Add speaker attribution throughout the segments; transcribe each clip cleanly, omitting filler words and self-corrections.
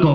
Speaker 1: 2।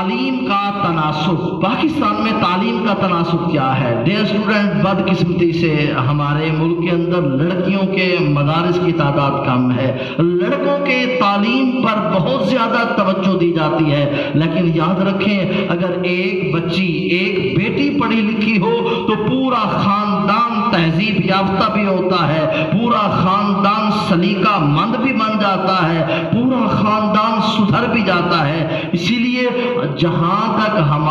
Speaker 1: تعلیم کا تناسب، پاکستان میں تعلیم کا تناسب کیا ہے؟ ڈیئر اسٹوڈنٹ، بدقسمتی سے ہمارے ملک کے اندر لڑکیوں کے مدارس کی تعداد کم ہے، لڑکوں کے تعلیم پر بہت زیادہ توجہ دی جاتی ہے، لیکن یاد رکھیں اگر ایک بچی، ایک بیٹی پڑھی لکھی ہو تو پورا خاندان تہذیب یافتہ بھی ہوتا ہے، پورا خاندان سلیقہ مند بھی بن جاتا ہے، پورا خاندان سدھر بھی جاتا ہے۔ اسی لیے جہاں تک ہم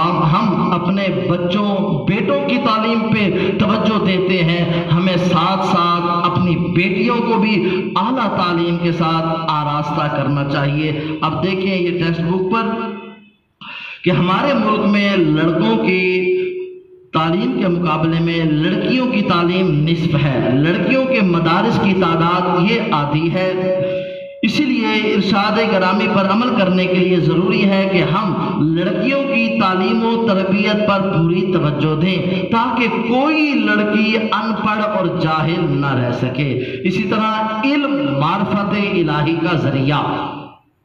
Speaker 1: اپنے بچوں، بیٹوں کی تعلیم پہ توجہ دیتے ہیں، ہمیں ساتھ ساتھ اپنی بیٹیوں کو بھی اعلیٰ تعلیم کے ساتھ آراستہ کرنا چاہیے۔ اب دیکھیں یہ ٹیکسٹ بک پر کہ ہمارے ملک میں لڑکوں کی تعلیم کے مقابلے میں لڑکیوں کی تعلیم نصف ہے، لڑکیوں کے مدارس کی تعداد یہ آدھی ہے۔ اسی لیے ارشاد گرامی پر عمل کرنے کے لیے ضروری ہے کہ ہم لڑکیوں کی تعلیم و تربیت پر پوری توجہ دیں تاکہ کوئی لڑکی ان پڑھ اور جاہل نہ رہ سکے۔ اسی طرح علم معرفت الہی کا ذریعہ،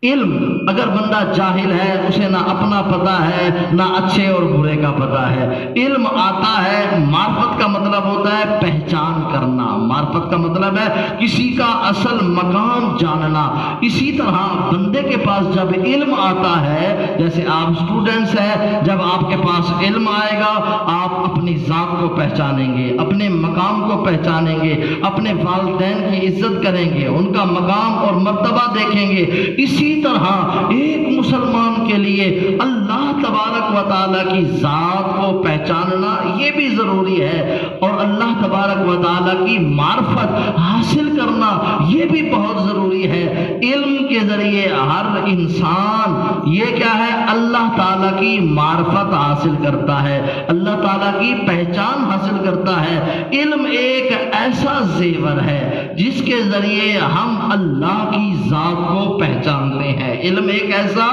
Speaker 1: علم اگر بندہ جاہل ہے، اسے نہ اپنا پتہ ہے نہ اچھے اور برے کا پتہ ہے۔ علم آتا ہے، معرفت کا مطلب ہوتا ہے پہچان کرنا، معرفت کا مطلب ہے کسی کا اصل مقام جاننا۔ اسی طرح بندے کے پاس جب علم آتا ہے، جیسے آپ اسٹوڈنٹس ہیں، جب آپ کے پاس علم آئے گا آپ اپنی ذات کو پہچانیں گے، اپنے مقام کو پہچانیں گے، اپنے والدین کی عزت کریں گے، ان کا مقام اور مرتبہ دیکھیں گے۔ اسی طرح ایک مسلمان کے لیے اللہ تبارک و تعالیٰ کی ذات کو پہچاننا یہ بھی ضروری ہے، اور اللہ تبارک و تعالیٰ کی معرفت حاصل کرنا یہ بھی بہت ضروری ہے۔ علم کے ذریعے ہر انسان یہ کیا ہے؟ اللہ تعالیٰ کی معرفت حاصل کرتا ہے، اللہ تعالیٰ کی پہچان حاصل کرتا ہے۔ علم ایک ایسا زیور ہے جس کے ذریعے ہم اللہ کی ذات کو پہچانتے ہیں، علم ایک ایسا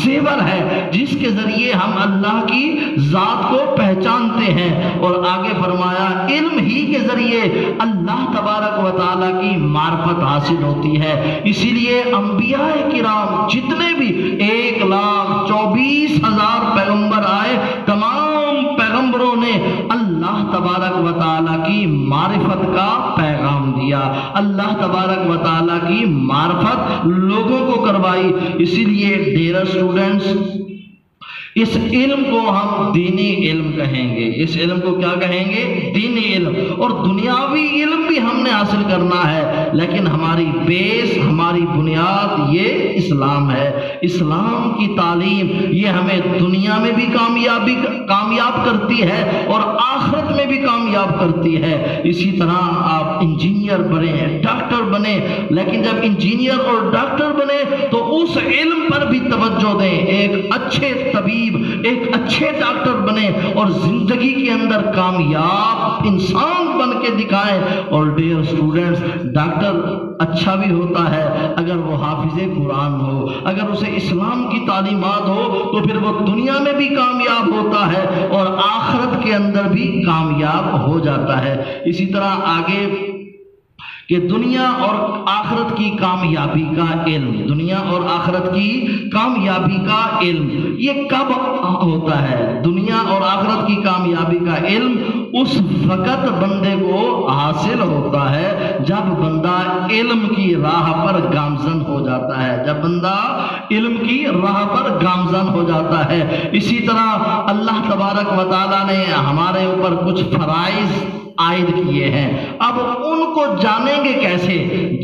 Speaker 1: زیور ہے جس کے ذریعے ہم اللہ کی ذات کو پہچانتے ہیں۔ اور آگے فرمایا علم ہی کے ذریعے اللہ تبارک و تعالیٰ کی معرفت حاصل ہوتی ہے۔ اسی لیے انبیاء کرام جتنے بھی 1,24,000 پیغمبر آئے، تمام پیغمبروں نے اللہ تبارک و تعالیٰ کی معرفت کا پیغام دیا، اللہ تبارک و تعالیٰ کی معرفت لوگوں کو کروائی۔ اسی لیے ڈیئر اسٹوڈنٹس، اس علم کو ہم دینی علم کہیں گے، اس علم کو کیا کہیں گے؟ دینی علم۔ اور دنیاوی علم بھی ہم نے حاصل کرنا ہے، لیکن ہماری بیس، ہماری بنیاد یہ اسلام ہے۔ اسلام کی تعلیم یہ ہمیں دنیا میں بھی کامیاب کرتی ہے اور آخرت میں بھی کامیاب کرتی ہے۔ اسی طرح آپ انجینئر بنے، ڈاکٹر بنے، لیکن جب انجینئر اور ڈاکٹر بنے تو اس علم پر بھی توجہ دیں، ایک اچھے طبیب، ایک اچھے ڈاکٹر بنے اور زندگی کے اندر کامیاب انسان بن کے دکھائیں۔ اور ڈیئر اسٹوڈنٹس، ڈاکٹر اچھا بھی ہوتا ہے اگر وہ حافظ قرآن ہو، اگر اسے اسلام کی تعلیمات ہو تو پھر وہ دنیا میں بھی کامیاب ہوتا ہے اور آخرت کے اندر بھی کامیاب ہو جاتا ہے۔ اسی طرح آگے کہ دنیا اور آخرت کی کامیابی کا علم، دنیا اور آخرت کی کامیابی کا علم یہ کب ہوتا ہے؟ دنیا اور آخرت کی کامیابی کا علم اس وقت بندے کو حاصل ہوتا ہے جب بندہ علم کی راہ پر گامزن ہو جاتا ہے، جب بندہ علم کی راہ پر گامزن ہو جاتا ہے۔ اسی طرح اللہ تبارک و تعالیٰ نے ہمارے اوپر کچھ فرائض عائد کیے ہیں، اب ان کو جانیں گے کیسے؟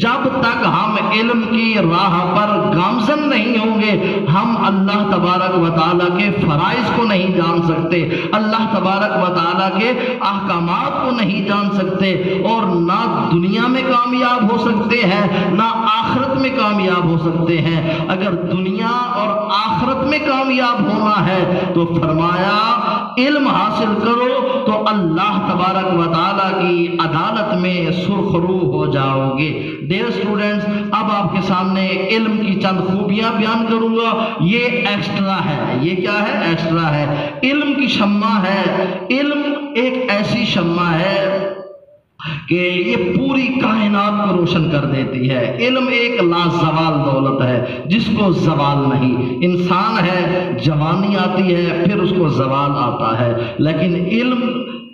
Speaker 1: جب تک ہم علم کی راہ پر گامزن نہیں ہوں گے ہم اللہ تبارک و تعالیٰ کے فرائض کو نہیں جان سکتے، اللہ تبارک و تعالیٰ کے احکامات کو نہیں جان سکتے، اور نہ دنیا میں کامیاب ہو سکتے ہیں نہ آخرت میں کامیاب ہو سکتے ہیں۔ اگر دنیا اور آخرت میں کامیاب ہونا ہے تو فرمایا علم حاصل کرو تو اللہ تبارک و تعالیٰ کی عدالت میں سرخرو ہو جاؤ گے۔ ڈیئر اسٹوڈنٹس، اب آپ کے سامنے علم کی چند خوبیاں بیان کروں گا، یہ ایکسٹرا ہے۔ یہ کیا ہے؟ ایکسٹرا ہے۔ علم کی شمع ہے، علم ایک ایسی شمع ہے کہ یہ پوری کائنات کو روشن کر دیتی ہے۔ علم ایک لازوال دولت ہے جس کو زوال نہیں۔ انسان ہے، جوانی آتی ہے، پھر اس کو زوال آتا ہے، لیکن علم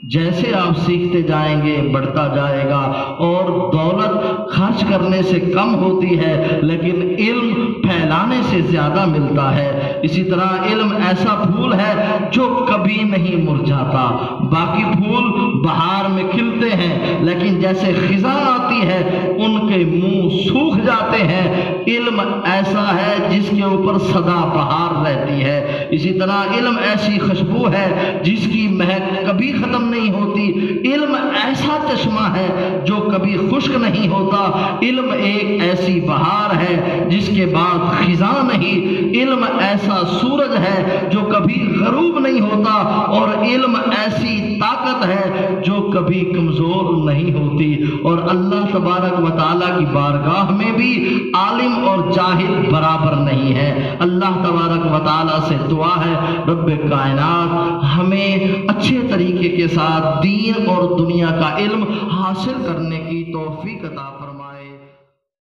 Speaker 1: جیسے آپ سیکھتے جائیں گے بڑھتا جائے گا، اور دولت خرچ کرنے سے کم ہوتی ہے لیکن علم پھیلانے سے زیادہ ملتا ہے۔ اسی طرح علم ایسا پھول ہے جو کبھی نہیں مرجھاتا۔ باقی پھول بہار میں کھلتے ہیں لیکن جیسے خزاں آتی ہے ان کے منہ سوکھ جاتے ہیں۔ علم ایسا ہے جس کے اوپر سدا بہار رہتی ہے۔ اسی طرح علم ایسی خوشبو ہے جس کی مہک کبھی ختم نہیں ہوتی۔ علم ایسا چشمہ ہے جو کبھی خشک نہیں ہوتا۔ علم ایک ایسی بہار ہے جس کے بعد خزاں نہیں۔ علم ایسا سورج ہے جو کبھی غروب نہیں ہوتا، اور علم ایسی طاقت ہے جو کبھی کمزور نہیں ہوتی۔ اور اللہ تبارک و تعالیٰ کی بارگاہ میں بھی عالم اور جاہل برابر نہیں ہے۔ اللہ تبارک و تعالیٰ سے دعا ہے رب کائنات ہمیں اچھے طریقے کے ساتھ دین اور دنیا کا علم حاصل کرنے کی توفیق عطا فرمائے۔